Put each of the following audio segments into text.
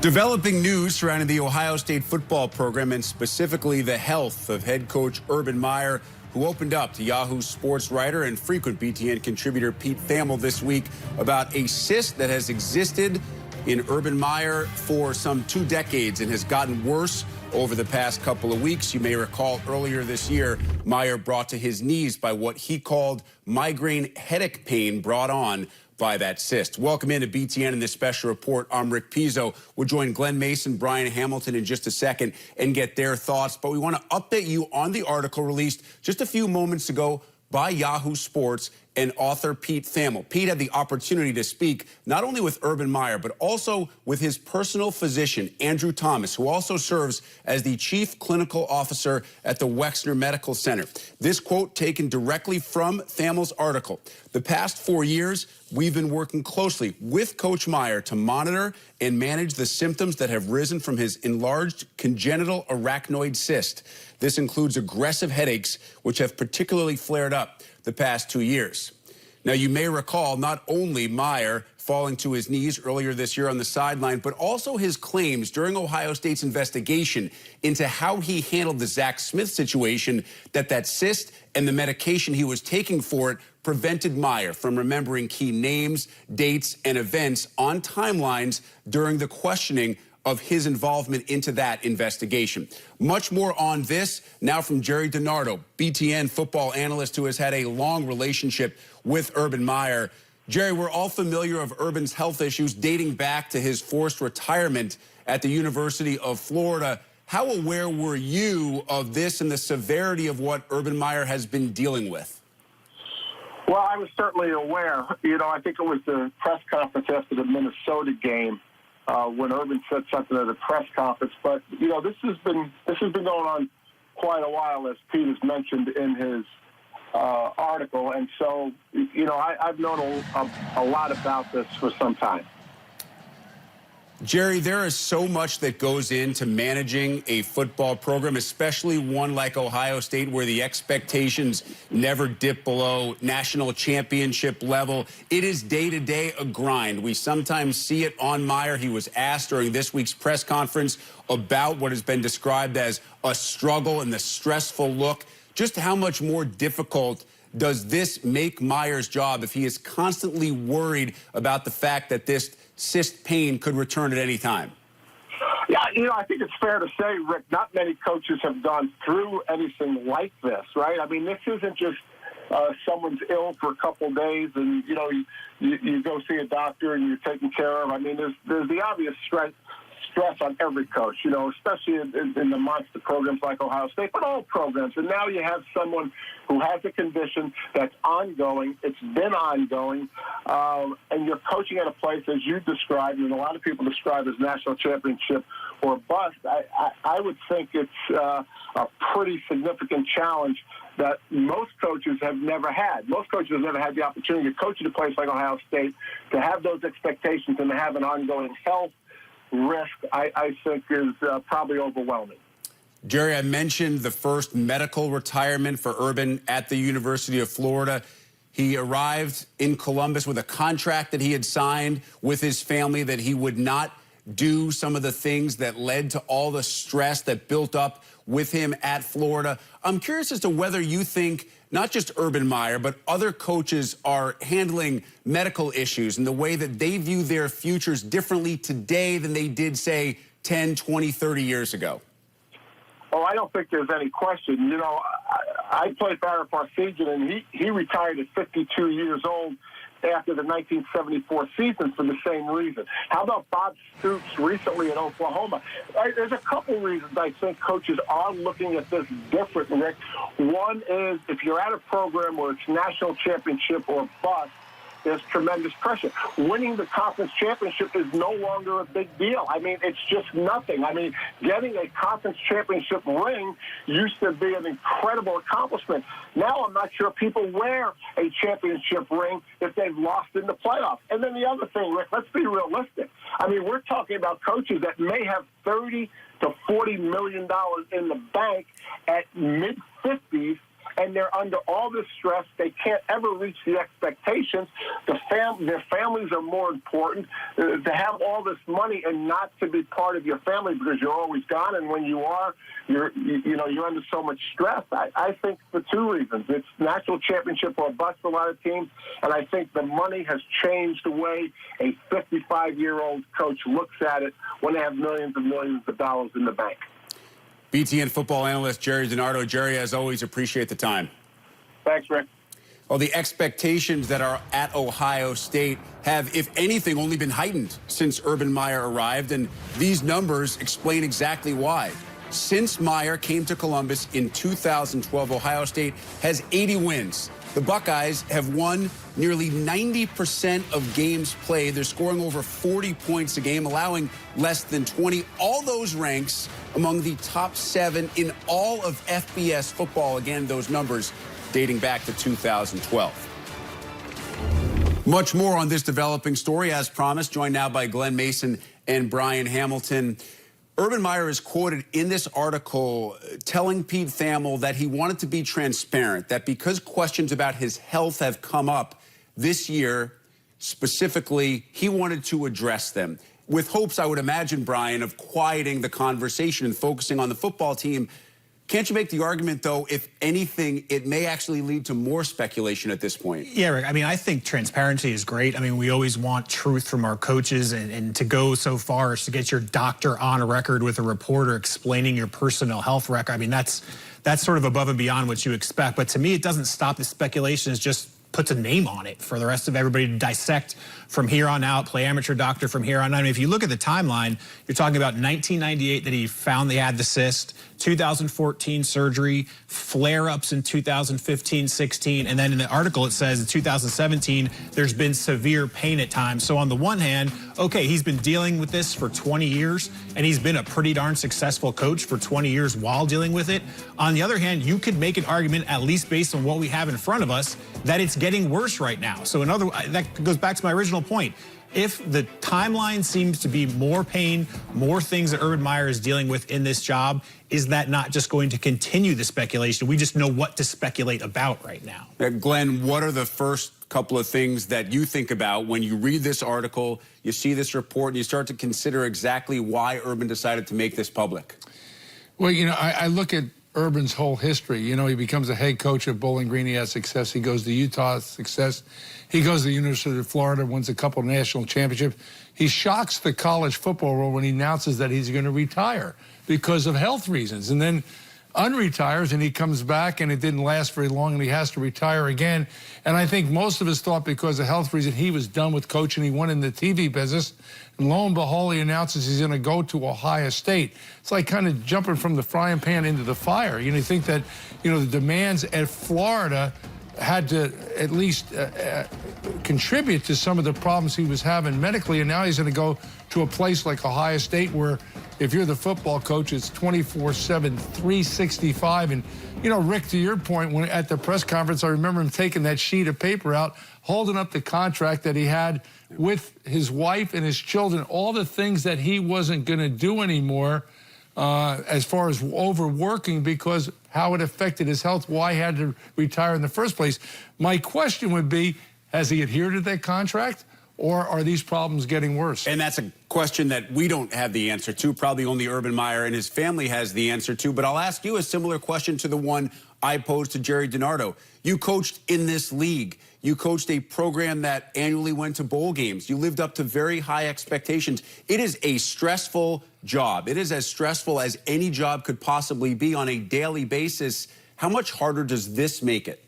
Developing news surrounding the Ohio State football program and specifically the health of head coach Urban Meyer, who opened up to Yahoo Sports writer and frequent BTN contributor Pete Thamel this week about a cyst that has existed in Urban Meyer for some 2 decades and has gotten worse over the past couple of weeks. You may recall earlier this year, Meyer brought to his knees by what he called migraine headache pain brought on by that cyst. Welcome into BTN in this special report. I'm Rick Pizzo. We'll join Glenn Mason, Brian Hamilton in just a second and get their thoughts. But we want to update you on the article released just a few moments ago by Yahoo Sports and author Pete Thamel. Pete had the opportunity to speak not only with Urban Meyer, but also with his personal physician, Andrew Thomas, who also serves as the chief clinical officer at the Wexner Medical Center. This quote taken directly from Thamel's article. The past 4 years, we've been working closely with Coach Meyer to monitor and manage the symptoms that have risen from his enlarged congenital arachnoid cyst. This includes aggressive headaches, which have particularly flared up the past 2 years. Now, you may recall not only Meyer falling to his knees earlier this year on the sideline, but also his claims during Ohio State's investigation into how he handled the Zach Smith situation, that cyst and the medication he was taking for it prevented Meyer from remembering key names, dates, and events on timelines during the questioning of his involvement into that investigation. Much more on this now from Jerry DiNardo, BTN football analyst who has had a long relationship with Urban Meyer. Jerry, we're all familiar of Urban's health issues dating back to his forced retirement at the University of Florida. How aware were you of this and the severity of what Urban Meyer has been dealing with? Well, I was certainly aware. I think it was the press conference after the Minnesota game when Urban said something at a press conference. But, this has been going on quite a while, as Pete has mentioned in his article. And so, I've known a lot about this for some time. Jerry, there is so much that goes into managing a football program, especially one like Ohio State, where the expectations never dip below national championship level. It is day-to-day a grind. We sometimes see it on Meyer. He was asked during this week's press conference about what has been described as a struggle and the stressful look. Just how much more difficult does this make Meyer's job if he is constantly worried about the fact that this cyst pain could return at any time? Yeah, I think it's fair to say, Rick, not many coaches have gone through anything like this, right? I mean, this isn't just someone's ill for a couple of days and, you go see a doctor and you're taken care of. I mean, there's the obvious stress on every coach, especially in the monster programs like Ohio State, but all programs. And now you have someone who has a condition that's ongoing. It's been ongoing. And you're coaching at a place, as you described, and a lot of people describe as national championship or bust. I would think it's a pretty significant challenge that most coaches have never had. Most coaches have never had the opportunity to coach at a place like Ohio State, to have those expectations and to have an ongoing health risk, I think, is probably overwhelming. Jerry, I mentioned the first medical retirement for Urban at the University of Florida. He arrived in Columbus with a contract that he had signed with his family that he would not do some of the things that led to all the stress that built up with him at Florida. I'm curious as to whether you think not just Urban Meyer, but other coaches are handling medical issues and the way that they view their futures differently today than they did, say, 10, 20, 30 years ago. Oh, I don't think there's any question. I played Barrett Farsegian, and he retired at 52 years old after the 1974 season for the same reason. How about Bob Stoops recently in Oklahoma? There's a couple reasons I think coaches are looking at this different, Rick. One is if you're at a program where it's national championship or bust, there's tremendous pressure. Winning the conference championship is no longer a big deal. I mean, it's just nothing. I mean, getting a conference championship ring used to be an incredible accomplishment. Now I'm not sure people wear a championship ring if they've lost in the playoffs. And then the other thing, Rick, let's be realistic. I mean, we're talking about coaches that may have $30 to $40 million in the bank at mid-50s and they're under all this stress. They can't ever reach the expectations. Their families are more important. To have all this money and not to be part of your family because you're always gone, and when you are, you're under so much stress. I think for two reasons. It's national championship or bust for a lot of teams, and I think the money has changed the way a 55-year-old coach looks at it when they have millions and millions of dollars in the bank. BTN football analyst Jerry DiNardo. Jerry, as always, appreciate the time. Thanks, Rick. Well, the expectations that are at Ohio State have, if anything, only been heightened since Urban Meyer arrived, and these numbers explain exactly why. Since Meyer came to Columbus in 2012, Ohio State has 80 wins. The Buckeyes have won nearly 90% of games played. They're scoring over 40 points a game, allowing less than 20. All those ranks among the top 7 in all of FBS football. Again, those numbers dating back to 2012. Much more on this developing story, as promised. Joined now by Glenn Mason and Brian Hamilton. Urban Meyer is quoted in this article telling Pete Thamel that he wanted to be transparent, that because questions about his health have come up this year, specifically, he wanted to address them. With hopes, I would imagine, Brian, of quieting the conversation and focusing on the football team. Can't you make the argument, though, if anything, it may actually lead to more speculation at this point? Yeah, Rick. I mean, I think transparency is great. I mean, we always want truth from our coaches, and to go so far as to get your doctor on a record with a reporter explaining your personal health record. I mean, that's sort of above and beyond what you expect. But to me, it doesn't stop the speculation. It just puts a name on it for the rest of everybody to dissect from here on out, play amateur doctor from here on out. I mean, if you look at the timeline, you're talking about 1998 that he found they had the cyst, 2014 surgery, flare-ups in 2015-16, and then in the article it says in 2017 there's been severe pain at times. So on the one hand, okay, he's been dealing with this for 20 years, and he's been a pretty darn successful coach for 20 years while dealing with it. On the other hand, you could make an argument, at least based on what we have in front of us, that it's getting worse right now. So that goes back to my original point. If the timeline seems to be more pain, more things that Urban Meyer is dealing with in this job, is that not just going to continue the speculation? We just know what to speculate about right now. Glenn, what are the first couple of things that you think about when you read this article, you see this report, and you start to consider exactly why Urban decided to make this public? Well, you know, I look at Urban's whole history. You know, he becomes a head coach at Bowling Green. He has success. He goes to Utah, success. He goes to the University of Florida, wins a couple of national championships. He shocks the college football world when he announces that he's going to retire because of health reasons. And then unretires, and he comes back, and it didn't last very long, and he has to retire again. And I think most of us thought because of health reasons he was done with coaching. He went in the TV business. And lo and behold, he announces he's going to go to Ohio State. It's like kind of jumping from the frying pan into the fire. You know, you think that, you know, the demands at Florida had to at least contribute to some of the problems he was having medically, and now he's going to go to a place like Ohio State where if you're the football coach, it's 24/7, 365. And, you know, Rick, to your point, when at the press conference, I remember him taking that sheet of paper out, holding up the contract that he had with his wife and his children, all the things that he wasn't going to do anymore as far as overworking because how it affected his health, why he had to retire in the first place. My question would be, has he adhered to that contract, or are these problems getting worse? And that's a question that we don't have the answer to. Probably only Urban Meyer and his family has the answer to. But I'll ask you a similar question to the one I posed to Jerry DiNardo. You coached in this league. You coached a program that annually went to bowl games. You lived up to very high expectations. It is a stressful job. It is as stressful as any job could possibly be on a daily basis. How much harder does this make it?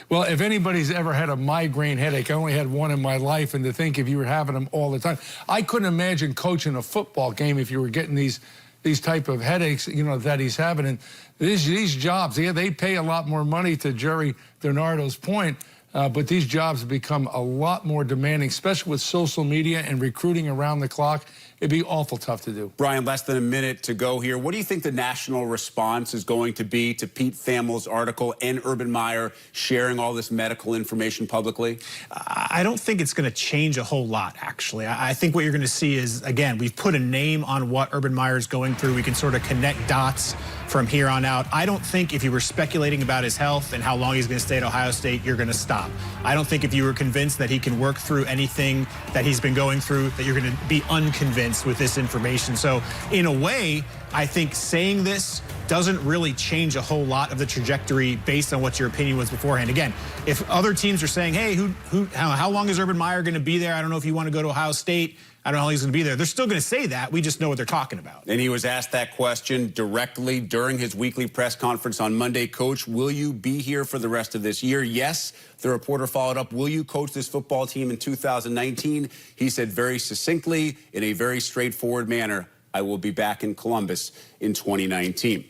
Well, if anybody's ever had a migraine headache, I only had one in my life, and to think if you were having them all the time. I couldn't imagine coaching a football game if you were getting these type of headaches, you know, that he's having. And these jobs, yeah, they pay a lot more money, to Jerry DiNardo's point, but these jobs become a lot more demanding, especially with social media and recruiting around the clock it'd be awful tough to do. Brian, less than a minute to go here. What do you think the national response is going to be to Pete Thamel's article and Urban Meyer sharing all this medical information publicly? I don't think it's going to change a whole lot, actually. I think what you're going to see is, again, we've put a name on what Urban Meyer is going through. We can sort of connect dots from here on out. I don't think if you were speculating about his health and how long he's going to stay at Ohio State, you're going to stop. I don't think if you were convinced that he can work through anything that he's been going through, that you're going to be unconvinced with this information. So in a way, I think saying this doesn't really change a whole lot of the trajectory based on what your opinion was beforehand. Again, if other teams are saying, hey, how long is Urban Meyer going to be there? I don't know if you want to go to Ohio State. I don't know how he's going to be there. They're still going to say that. We just know what they're talking about. And he was asked that question directly during his weekly press conference on Monday. Coach, will you be here for the rest of this year? Yes. The reporter followed up, will you coach this football team in 2019? He said very succinctly, in a very straightforward manner, I will be back in Columbus in 2019.